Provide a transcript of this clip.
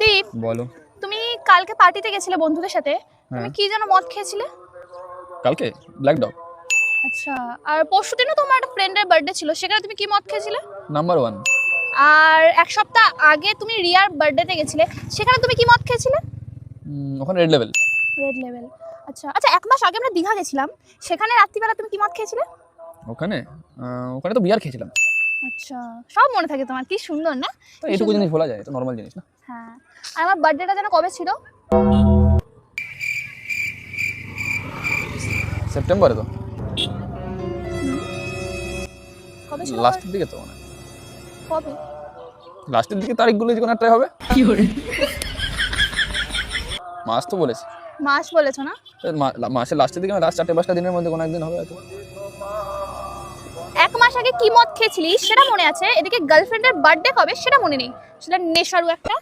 দীপ, বলো। তুমি কালকে পার্টিতে গেছিলে বন্ধুদের সাথে, তুমি হ্যাঁ। কি যেন মদ খেয়েছিলে? কালকে ব্ল্যাক ডগ আচ্ছা, আর পরশুদিনও তোমার একটা ফ্রেন্ডের বার্থডে ছিল, সেখানে তুমি কি মদ খেয়েছিলে? নাম্বার 1। আর এক সপ্তাহ আগে তুমি রিয়ার বার্থডেতে গেছিলে, সেখানে তুমি কি মদ খেয়েছিলে? ওখানে রেড লেভেল। Red level. আচ্ছা আচ্ছা, এক মাস আগে আমরা দীঘা গেছিলাম, সেখানে রাত্রিবেলা তুমি কি মদ খেয়েছিলে? ওখানে ওখানে তো বিয়ার খেয়েছিলাম। আচ্ছা, সব মনে থাকে তোমার, কি সুন্দর না? তো এইটুকু জিনিস বলা যায়, তো নর্মাল জিনিস না। হ্যাঁ। আর আমার বার্থডেটা যেন কবে ছিল? সেপ্টেম্বরে তো, কবে ছিল? লাস্টের দিকে তো মানে কবে? লাস্টের দিকে তারিখগুলো যে কোনো একটাই হবে। মাস তো বলেছি। মাস বলেছো না? মাসের লাস্টের দিকে, লাস্ট 4-5টা দিনের মধ্যে কোনো একদিন হবে হয়তো। এক মাস আগে কি মদ খেয়েছিলি সেটা মনে আছে, এদিকে গার্লফ্রেন্ডের বার্থডে কবে সেটা মনে নেই, সেটা নেশারু একটা।